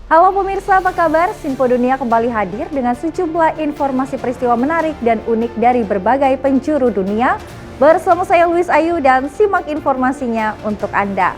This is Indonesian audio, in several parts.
Halo pemirsa, apa kabar? Simpo Dunia kembali hadir dengan sejumlah informasi peristiwa menarik dan unik dari berbagai penjuru dunia. Bersama saya Luis Ayu dan simak informasinya untuk Anda.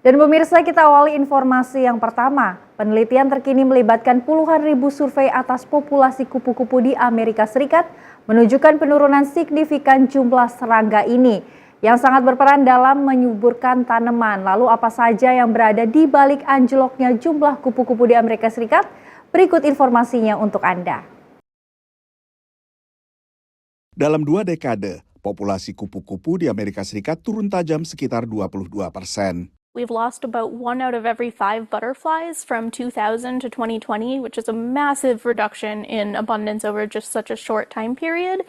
Dan pemirsa, kita awali informasi yang pertama. Penelitian terkini melibatkan puluhan ribu survei atas populasi kupu-kupu di Amerika Serikat menunjukkan penurunan signifikan jumlah serangga ini yang sangat berperan dalam menyuburkan tanaman. Lalu apa saja yang berada di balik anjloknya jumlah kupu-kupu di Amerika Serikat? Berikut informasinya untuk Anda. Dalam 2 dekade, populasi kupu-kupu di Amerika Serikat turun tajam sekitar 22%. We've lost about 1 out of every 5 butterflies from 2000 to 2020, which is a massive reduction in abundance over just such a short time period.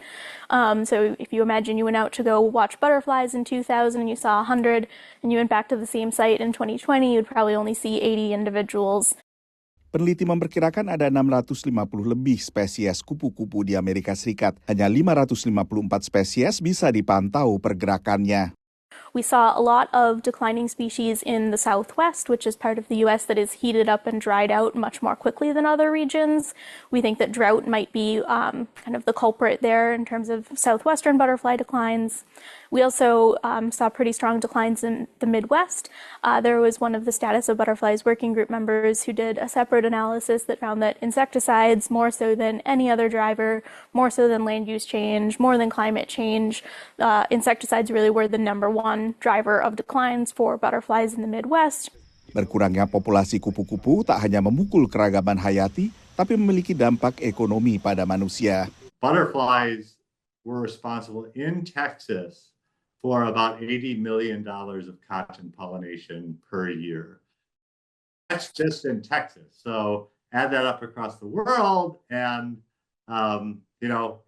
So if you imagine you went out to go watch butterflies in 2000 and you saw 100, and you went back to the same site in 2020, you'd probably only see 80 individuals. Peneliti memperkirakan ada 650 lebih spesies kupu-kupu di Amerika Serikat. Hanya 554 spesies bisa dipantau pergerakannya. We saw a lot of declining species in the Southwest, which is part of the U.S. that is heated up and dried out much more quickly than other regions. We think that drought might be kind of the culprit there in terms of southwestern butterfly declines. We also saw pretty strong declines in the Midwest. There was one of the Status of Butterflies working group members who did a separate analysis that found that insecticides, more so than any other driver, more so than land use change, more than climate change, insecticides really were the #1 driver of declines for butterflies in the Midwest. Berkurangnya populasi kupu-kupu tak hanya memukul keragaman hayati, tapi memiliki dampak ekonomi pada manusia. Butterflies were responsible in Texas for about $80 million of cotton pollination per year. That's just in Texas. So add that up across the world and,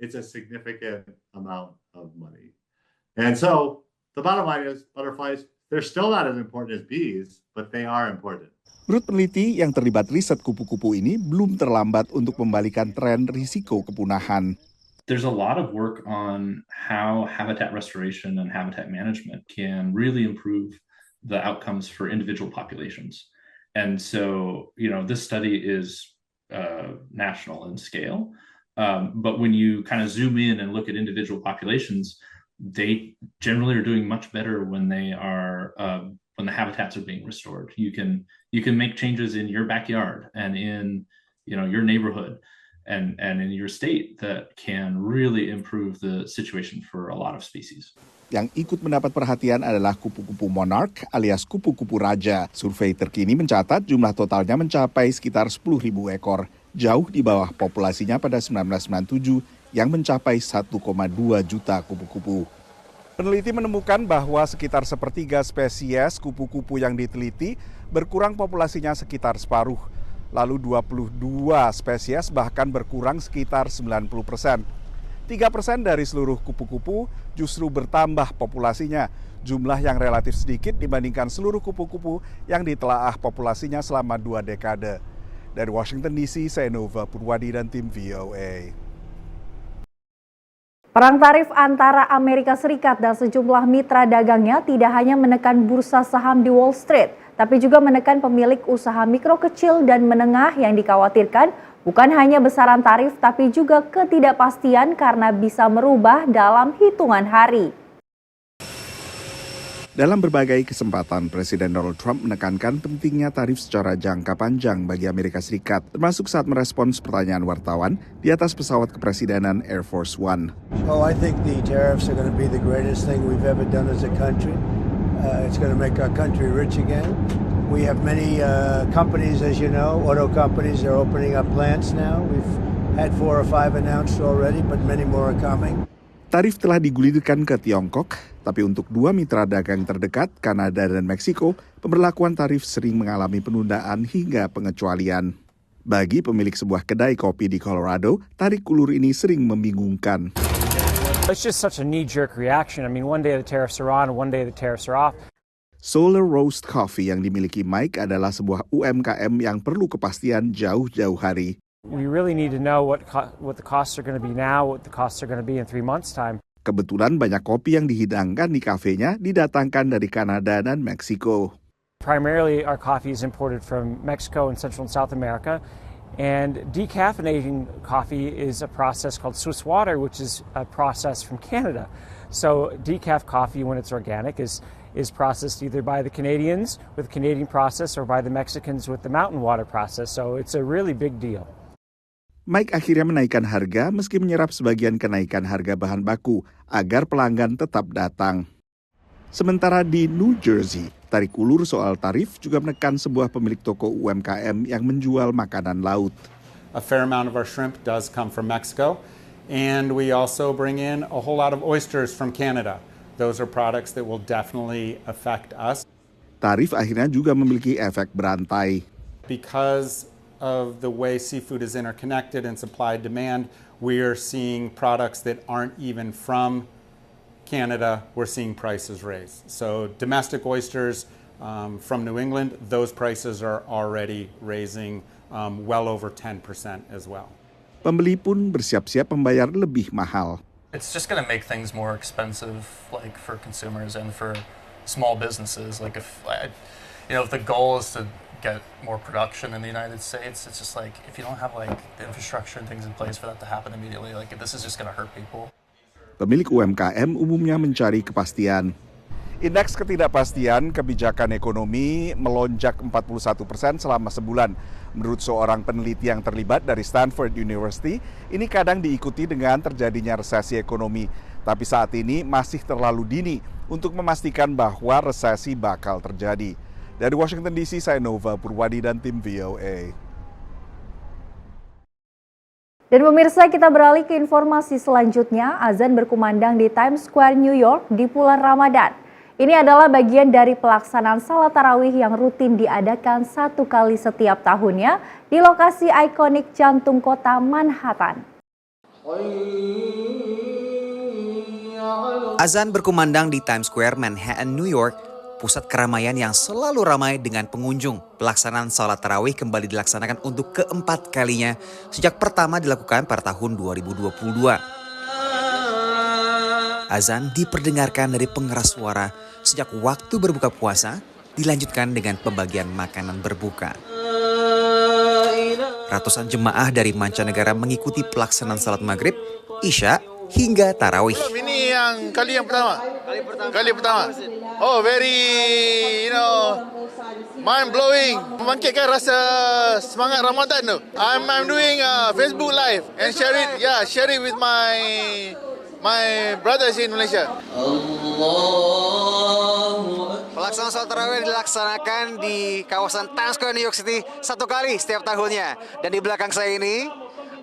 it's a significant amount of money. And so the bottom line is butterflies, they're still not as important as bees, but they are important. Menurut peneliti yang terlibat riset kupu-kupu ini, belum terlambat untuk membalikan tren risiko kepunahan. There's a lot of work on how habitat restoration and habitat management can really improve the outcomes for individual populations. And so, this study is national in scale. But when you kind of zoom in and look at individual populations, they generally are doing much better when they are when the habitats are being restored. You can make changes in your backyard and in your neighborhood and in your state that can really improve the situation for a lot of species. Yang ikut mendapat perhatian adalah kupu-kupu monarch alias kupu-kupu raja. Survei terkini mencatat jumlah totalnya mencapai sekitar 10.000 ekor, jauh di bawah populasinya pada 1997 yang mencapai 1,2 juta kupu-kupu. Peneliti menemukan bahwa sekitar sepertiga spesies kupu-kupu yang diteliti berkurang populasinya sekitar separuh. Lalu 22 spesies bahkan berkurang sekitar 90%. 3% dari seluruh kupu-kupu justru bertambah populasinya, jumlah yang relatif sedikit dibandingkan seluruh kupu-kupu yang ditelaah populasinya selama 2 dekade. Dari Washington DC, saya Nova Purwadi dan tim VOA. Perang tarif antara Amerika Serikat dan sejumlah mitra dagangnya tidak hanya menekan bursa saham di Wall Street, tapi juga menekan pemilik usaha mikro kecil dan menengah yang dikhawatirkan bukan hanya besaran tarif tapi juga ketidakpastian karena bisa merubah dalam hitungan hari. Dalam berbagai kesempatan, Presiden Donald Trump menekankan pentingnya tarif secara jangka panjang bagi Amerika Serikat, termasuk saat merespons pertanyaan wartawan di atas pesawat kepresidenan Air Force One. I think the tariffs are going to be the greatest thing we've ever done as a country. It's going to make our country rich again. We have many companies, as you know, auto companies are opening up plants now. We've had 4 or 5 announced already, but many more are coming. Tarif telah digulirkan ke Tiongkok, tapi untuk 2 mitra dagang terdekat, Kanada dan Meksiko, pemberlakuan tarif sering mengalami penundaan hingga pengecualian. Bagi pemilik sebuah kedai kopi di Colorado, tarik ulur ini sering membingungkan. It's just such a knee-jerk reaction. I mean, one day the tariffs are on, one day the tariffs are off. Solar Roast Coffee yang dimiliki Mike adalah sebuah UMKM yang perlu kepastian jauh-jauh hari. We really need to know what the costs are going to be now, what the costs are going to be in 3 months' time. Kebetulan banyak kopi yang dihidangkan di kafenya didatangkan dari Kanada dan Meksiko. Primarily, our coffee is imported from Mexico and Central and South America. And decaffeinating coffee is a process called Swiss water, which is a process from Canada. So decaf coffee, when it's organic, is processed either by the Canadians with Canadian process or by the Mexicans with the mountain water process. So it's a really big deal. Mike akhirnya menaikkan harga meski menyerap sebagian kenaikan harga bahan baku agar pelanggan tetap datang. Sementara di New Jersey, tarik ulur soal tarif juga menekan sebuah pemilik toko UMKM yang menjual makanan laut. A fair amount of our shrimp does come from Mexico, and we also bring in a whole lot of oysters from Canada. Those are products that will definitely affect us. Tarif akhirnya juga memiliki efek berantai. Because of the way seafood is interconnected and supply-demand, we are seeing products that aren't even from Canada, we're seeing prices raise. So domestic oysters from New England, those prices are already raising well over 10% as well. Pembeli pun bersiap-siap membayar lebih mahal. It's just going to make things more expensive, like for consumers and for small businesses. Like if the goal is to get more production in the United States, it's just like if you don't have like the infrastructure and things in place for that to happen immediately, like this is just going to hurt people. Pemilik UMKM umumnya mencari kepastian. Indeks ketidakpastian kebijakan ekonomi melonjak 41% selama sebulan. Menurut seorang peneliti yang terlibat dari Stanford University, ini kadang diikuti dengan terjadinya resesi ekonomi. Tapi saat ini masih terlalu dini untuk memastikan bahwa resesi bakal terjadi. Dari Washington DC, saya Nova Purwadi dan tim VOA. Dan pemirsa, kita beralih ke informasi selanjutnya. Azan berkumandang di Times Square, New York di bulan Ramadan. Ini adalah bagian dari pelaksanaan salat tarawih yang rutin diadakan 1 kali setiap tahunnya di lokasi ikonik jantung kota Manhattan. Azan berkumandang di Times Square, Manhattan, New York, pusat keramaian yang selalu ramai dengan pengunjung. Pelaksanaan salat tarawih kembali dilaksanakan untuk keempat kalinya sejak pertama dilakukan pada tahun 2022. Azan diperdengarkan dari pengeras suara sejak waktu berbuka puasa, dilanjutkan dengan pembagian makanan berbuka. Ratusan jemaah dari mancanegara mengikuti pelaksanaan salat maghrib, isya, hingga tarawih. Ini yang kali pertama. Kali pertama. Oh, very, mind blowing. Membangkitkan rasa semangat Ramadan tu. I'm doing Facebook live and share it with my brothers in Malaysia. Pelaksanaan salat tarawih dilaksanakan di kawasan Times Square, New York City 1 kali setiap tahunnya. Dan di belakang saya ini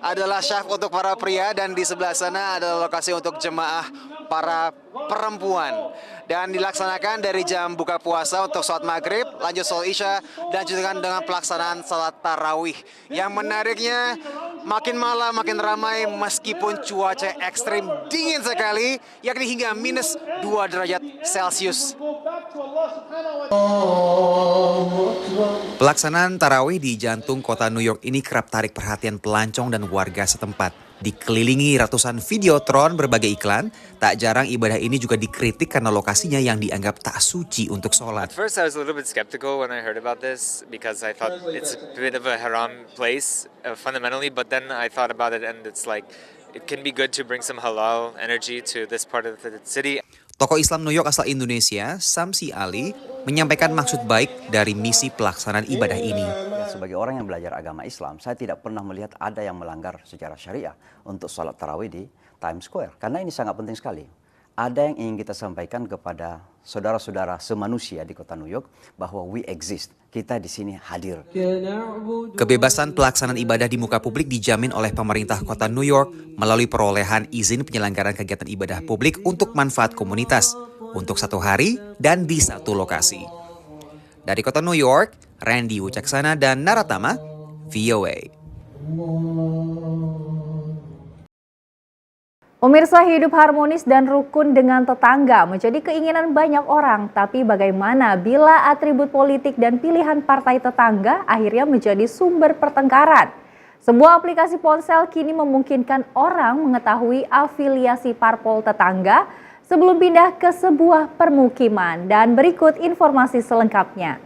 adalah syaf untuk para pria dan di sebelah sana adalah lokasi untuk jemaah para perempuan. Dan dilaksanakan dari jam buka puasa untuk sholat maghrib, lanjut sholat isya, dan juga dengan pelaksanaan sholat tarawih. Yang menariknya, makin malam makin ramai meskipun cuaca ekstrim dingin sekali, yakni hingga minus 2 derajat Celcius. Pelaksanaan tarawih di jantung kota New York ini kerap tarik perhatian pelancong dan warga setempat. Dikelilingi ratusan videotron berbagai iklan, tak jarang ibadah ini juga dikritik karena lokasinya yang dianggap tak suci untuk sholat. At first I was a little bit skeptical when I heard about this because I thought it's a bit of a haram place fundamentally, but then I thought about it and it's like it can be good to bring some halal energy to this part of the city. Tokoh Islam New York asal Indonesia, Samsi Ali, menyampaikan maksud baik dari misi pelaksanaan ibadah ini. Sebagai orang yang belajar agama Islam, saya tidak pernah melihat ada yang melanggar secara syariah untuk sholat tarawih di Times Square. Karena ini sangat penting sekali. Ada yang ingin kita sampaikan kepada saudara-saudara semanusia di kota New York bahwa we exist. Kita di sini hadir. Kebebasan pelaksanaan ibadah di muka publik dijamin oleh pemerintah kota New York melalui perolehan izin penyelenggaraan kegiatan ibadah publik untuk manfaat komunitas untuk 1 hari dan di 1 lokasi. Dari kota New York, Randy Wucaksana dan Naratama, VOA. Pemirsa, hidup harmonis dan rukun dengan tetangga menjadi keinginan banyak orang. Tapi bagaimana bila atribut politik dan pilihan partai tetangga akhirnya menjadi sumber pertengkaran? Sebuah aplikasi ponsel kini memungkinkan orang mengetahui afiliasi parpol tetangga sebelum pindah ke sebuah permukiman. Dan berikut informasi selengkapnya.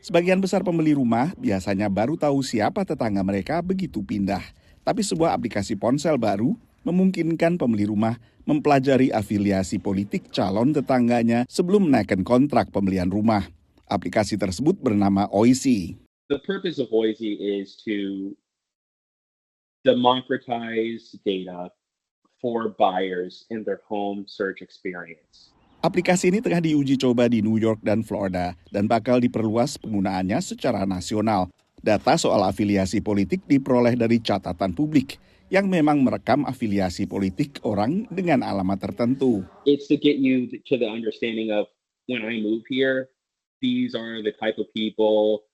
Sebagian besar pembeli rumah biasanya baru tahu siapa tetangga mereka begitu pindah. Tapi sebuah aplikasi ponsel baru memungkinkan pembeli rumah mempelajari afiliasi politik calon tetangganya sebelum menaikkan kontrak pembelian rumah. Aplikasi tersebut bernama Oisi. The purpose of Oisi is to democratize data for buyers in their home search experience. Aplikasi ini tengah diuji coba di New York dan Florida dan bakal diperluas penggunaannya secara nasional. Data soal afiliasi politik diperoleh dari catatan publik yang memang merekam afiliasi politik orang dengan alamat tertentu. It's to get you to the understanding of when I move here, these are the type of people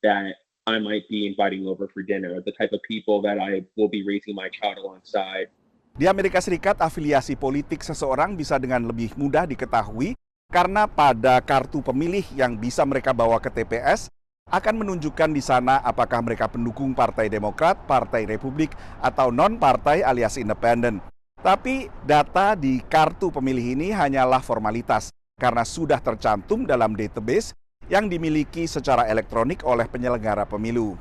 that I might be inviting over for dinner, the type of people that I will be raising my child alongside. Di Amerika Serikat, afiliasi politik seseorang bisa dengan lebih mudah diketahui karena pada kartu pemilih yang bisa mereka bawa ke TPS akan menunjukkan di sana apakah mereka pendukung Partai Demokrat, Partai Republik, atau non-partai alias independen. Tapi data di kartu pemilih ini hanyalah formalitas karena sudah tercantum dalam database yang dimiliki secara elektronik oleh penyelenggara pemilu.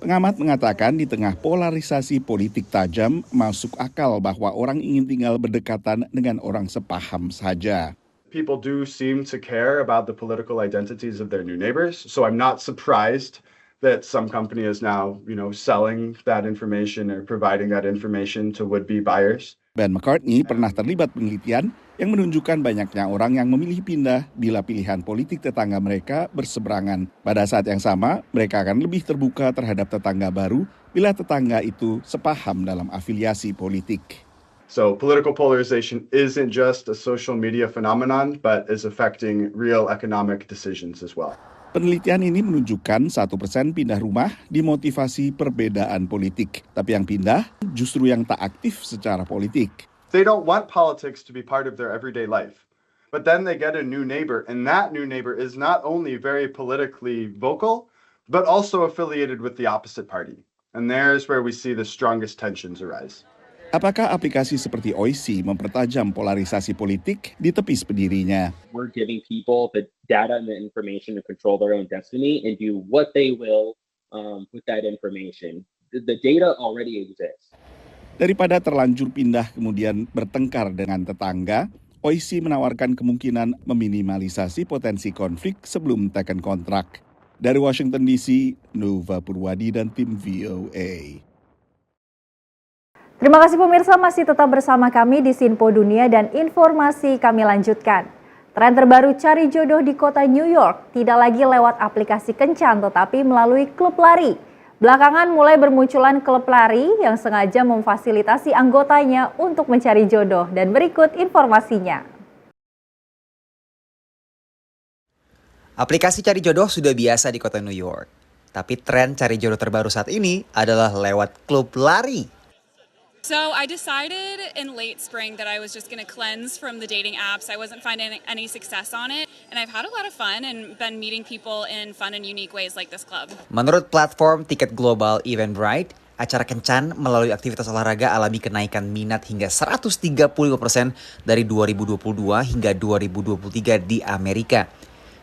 Pengamat mengatakan di tengah polarisasi politik tajam, masuk akal bahwa orang ingin tinggal berdekatan dengan orang sepaham saja. People do seem to care about the political identities of their new neighbors, so I'm not surprised that some company is now, selling that information or providing that information to would-be buyers. Ben McCartney pernah terlibat penelitian yang menunjukkan banyaknya orang yang memilih pindah bila pilihan politik tetangga mereka berseberangan. Pada saat yang sama, mereka akan lebih terbuka terhadap tetangga baru bila tetangga itu sepaham dalam afiliasi politik. So political polarization isn't just a social media phenomenon, but is affecting real economic decisions as well. Penelitian ini menunjukkan 1% pindah rumah dimotivasi perbedaan politik. Tapi yang pindah justru yang tak aktif secara politik. They don't want politics to be part of their everyday life. But then they get a new neighbor, and that new neighbor is not only very politically vocal, but also affiliated with the opposite party. And there's where we see the strongest tensions arise. Apakah aplikasi seperti Oisi mempertajam polarisasi politik di tepis pendirinya? We're giving people the data and the information to control their own destiny and do what they will with that information. The data already exists. Daripada terlanjur pindah kemudian bertengkar dengan tetangga, Oisi menawarkan kemungkinan meminimalisasi potensi konflik sebelum teken kontrak. Dari Washington DC, Nova Purwadi dan tim VOA. Terima kasih pemirsa, masih tetap bersama kami di Sinpo Dunia dan informasi kami lanjutkan. Tren terbaru cari jodoh di kota New York tidak lagi lewat aplikasi kencan tetapi melalui klub lari. Belakangan mulai bermunculan klub lari yang sengaja memfasilitasi anggotanya untuk mencari jodoh dan berikut informasinya. Aplikasi cari jodoh sudah biasa di kota New York. Tapi tren cari jodoh terbaru saat ini adalah lewat klub lari. So I decided in late spring that I was just going to cleanse from the dating apps. I wasn't finding any success on it. And I've had a lot of fun and been meeting people in fun and unique ways like this club. Menurut platform tiket global Eventbrite, acara kencan melalui aktivitas olahraga alami kenaikan minat hingga 135% dari 2022 hingga 2023 di Amerika.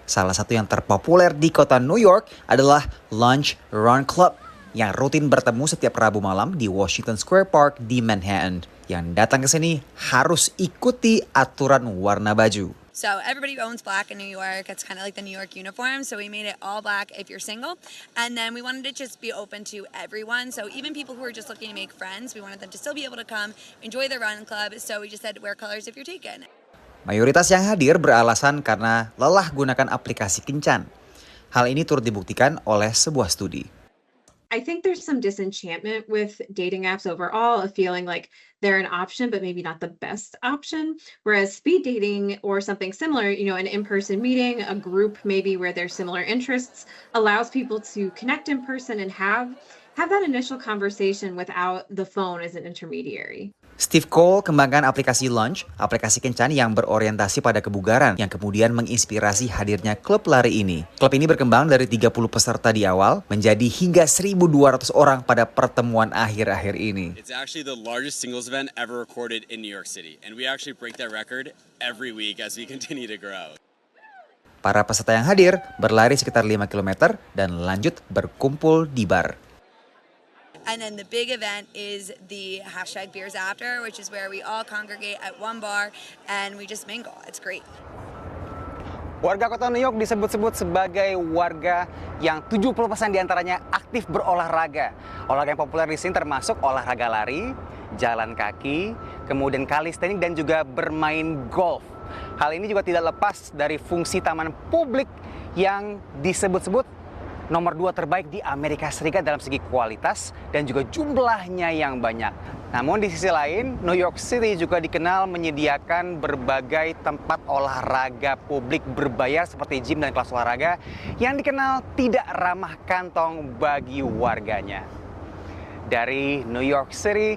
Salah satu yang terpopuler di kota New York adalah Lunch Run Club yang rutin bertemu setiap Rabu malam di Washington Square Park di Manhattan. Yang datang ke sini harus ikuti aturan warna baju. So everybody owns black in New York. It's kind of like the New York uniform. So we made it all black if you're single. And then we wanted it to just be open to everyone. So even people who are just looking to make friends, we wanted them to still be able to come, enjoy the run club. So we just said wear colors if you're taken. Mayoritas yang hadir beralasan karena lelah gunakan aplikasi kencan. Hal ini turut dibuktikan oleh sebuah studi. I think there's some disenchantment with dating apps overall, of feeling like they're an option, but maybe not the best option. Whereas speed dating or something similar, an in-person meeting, a group maybe where there's similar interests, allows people to connect in person and have that initial conversation without the phone as an intermediary. Steve Cole kembangkan aplikasi Launch, aplikasi kencan yang berorientasi pada kebugaran, yang kemudian menginspirasi hadirnya klub lari ini. Klub ini berkembang dari 30 peserta di awal, menjadi hingga 1.200 orang pada pertemuan akhir-akhir ini. It's actually the largest singles event ever recorded in New York City, and we actually break that record every week as we continue to grow. Para peserta yang hadir berlari sekitar 5 km dan lanjut berkumpul di bar. And then the big event is the #BeersAfter, which is where we all congregate at one bar and we just mingle. It's great. Warga kota New York disebut-sebut sebagai warga yang 70% diantaranya aktif berolahraga. Olahraga yang populer di sini termasuk olahraga lari, jalan kaki, kemudian kalistenik dan juga bermain golf. Hal ini juga tidak lepas dari fungsi taman publik yang disebut-sebut nomor 2 terbaik di Amerika Serikat dalam segi kualitas dan juga jumlahnya yang banyak. Namun di sisi lain, New York City juga dikenal menyediakan berbagai tempat olahraga publik berbayar seperti gym dan kelas olahraga yang dikenal tidak ramah kantong bagi warganya. Dari New York City,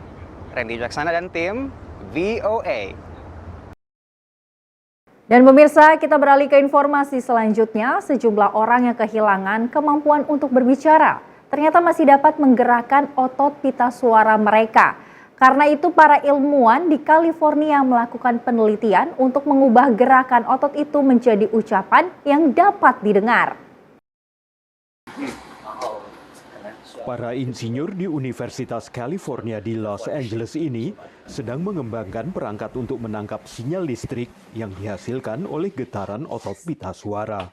Randy Jacksana dan tim VOA. Dan pemirsa, kita beralih ke informasi selanjutnya. Sejumlah orang yang kehilangan kemampuan untuk berbicara ternyata masih dapat menggerakkan otot pita suara mereka. Karena itu para ilmuwan di California melakukan penelitian untuk mengubah gerakan otot itu menjadi ucapan yang dapat didengar. Para insinyur di Universitas California di Los Angeles ini sedang mengembangkan perangkat untuk menangkap sinyal listrik yang dihasilkan oleh getaran otot pita suara.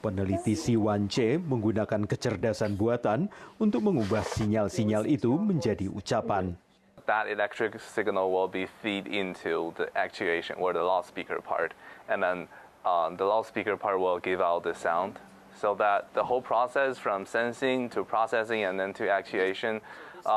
Peneliti Siwan Che menggunakan kecerdasan buatan untuk mengubah sinyal-sinyal itu menjadi ucapan. That electric signal will be feed into the actuation or the loudspeaker part, and then the loudspeaker part will give out the sound. So that the whole process from sensing to processing and then to actuation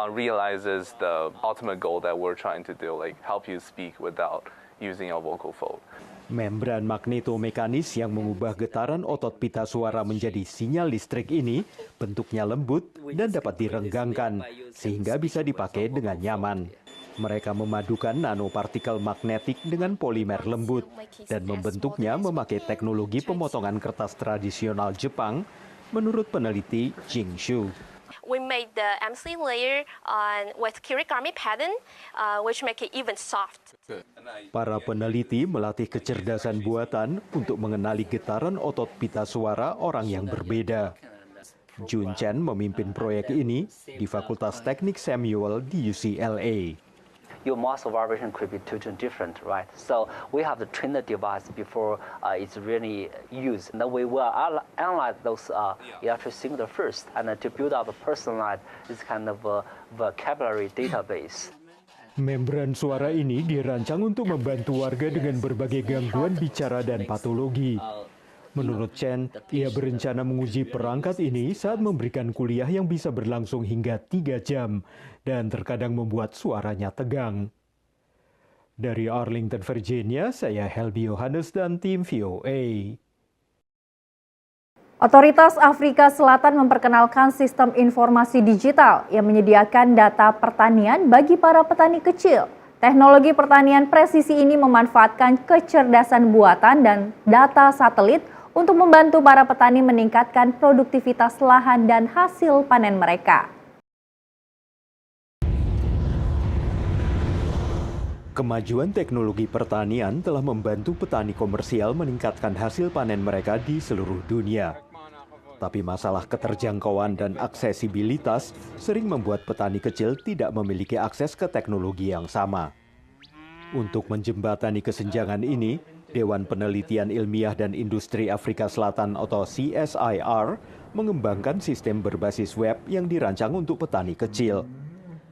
realizes the ultimate goal that we're trying to do, like help you speak without using a vocal fold. Membran magnetomekanis yang mengubah getaran otot pita suara menjadi sinyal listrik ini bentuknya lembut dan dapat direnggangkan sehingga bisa dipakai dengan nyaman. Mereka memadukan nanopartikel magnetik dengan polimer lembut dan membentuknya memakai teknologi pemotongan kertas tradisional Jepang, menurut peneliti Jing Shu. We made the MC layer with kirigami pattern, which make it even soft. Para peneliti melatih kecerdasan buatan untuk mengenali getaran otot pita suara orang yang berbeda. Jun Chen memimpin proyek ini di Fakultas Teknik Samuel di UCLA. Your muscle vibration could be totally different, right? So we have to train the device before it's really used. And then we will analyze those electric signals first, and to build up a personalized this kind of vocabulary database. Membran suara ini dirancang untuk membantu warga dengan berbagai gangguan bicara dan patologi. Menurut Chen, ia berencana menguji perangkat ini saat memberikan kuliah yang bisa berlangsung hingga 3 jam dan terkadang membuat suaranya tegang. Dari Arlington, Virginia, saya Helby Yohanes dan tim VOA. Otoritas Afrika Selatan memperkenalkan sistem informasi digital yang menyediakan data pertanian bagi para petani kecil. Teknologi pertanian presisi ini memanfaatkan kecerdasan buatan dan data satelit untuk membantu para petani meningkatkan produktivitas lahan dan hasil panen mereka. Kemajuan teknologi pertanian telah membantu petani komersial meningkatkan hasil panen mereka di seluruh dunia. Tapi masalah keterjangkauan dan aksesibilitas sering membuat petani kecil tidak memiliki akses ke teknologi yang sama. Untuk menjembatani kesenjangan ini, Dewan Penelitian Ilmiah dan Industri Afrika Selatan atau CSIR mengembangkan sistem berbasis web yang dirancang untuk petani kecil.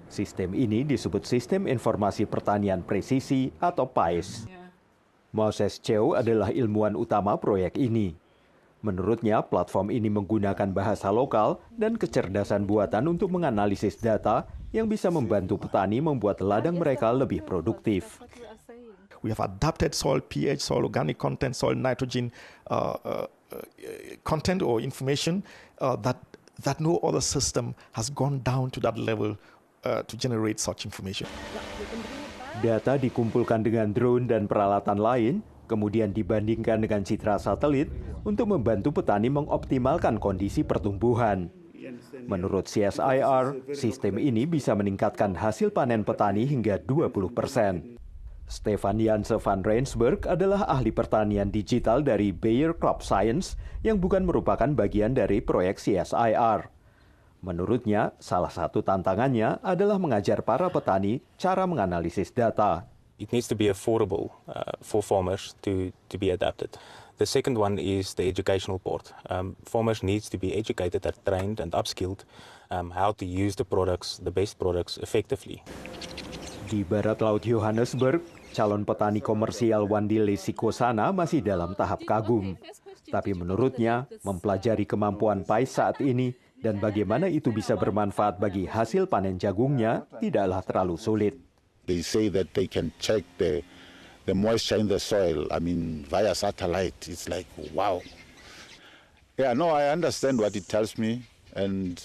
Sistem ini disebut Sistem Informasi Pertanian Presisi atau PIPES. Moses Cheu adalah ilmuwan utama proyek ini. Menurutnya, platform ini menggunakan bahasa lokal dan kecerdasan buatan untuk menganalisis data yang bisa membantu petani membuat ladang mereka lebih produktif. We have adapted soil pH, soil organic content, soil nitrogen content or information that no other system has gone down to that level to generate such information. Data dikumpulkan dengan drone dan peralatan lain, kemudian dibandingkan dengan citra satelit untuk membantu petani mengoptimalkan kondisi pertumbuhan. Menurut CSIR, sistem ini bisa meningkatkan hasil panen petani hingga 20%. Stefan Janse van Rensburg adalah ahli pertanian digital dari Bayer Crop Science yang bukan merupakan bagian dari proyek CSIR. Menurutnya, salah satu tantangannya adalah mengajar para petani cara menganalisis data. It needs to be affordable for farmers to be adapted. The second one is the educational part. Farmers needs to be educated, trained and upskilled how to use the best products effectively. Di barat laut Johannesburg, calon petani komersial Wandile Sikosana masih dalam tahap kagum. Tapi menurutnya, mempelajari kemampuan Pais saat ini dan bagaimana itu bisa bermanfaat bagi hasil panen jagungnya tidaklah terlalu sulit. They say that they can check the moisture in the soil, via satellite. It's like, wow. Yeah, no, I understand what it tells me, and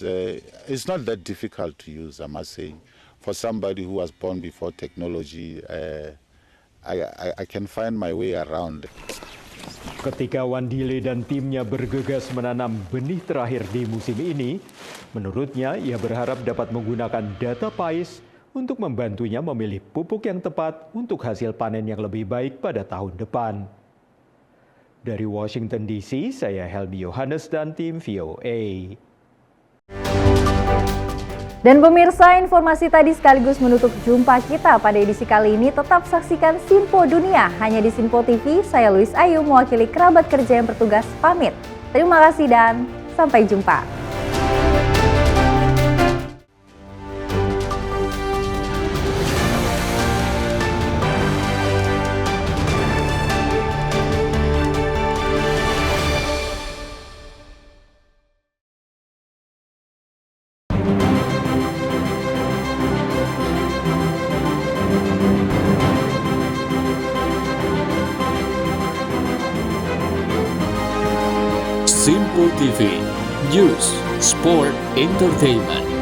it's not that difficult to use, I must say. For somebody who was born before technology, I can find my way around. Ketika Wandile dan timnya bergegas menanam benih terakhir di musim ini, menurutnya ia berharap dapat menggunakan data Pais untuk membantunya memilih pupuk yang tepat untuk hasil panen yang lebih baik pada tahun depan. Dari Washington DC, saya Helmi Yohanes dan tim VOA. Dan pemirsa, informasi tadi sekaligus menutup jumpa kita pada edisi kali ini. Tetap saksikan Simpo Dunia hanya di Simpo TV. Saya Luis Ayu mewakili kerabat kerja yang bertugas pamit. Terima kasih dan sampai jumpa. Simpo TV, News, Sport, Entertainment.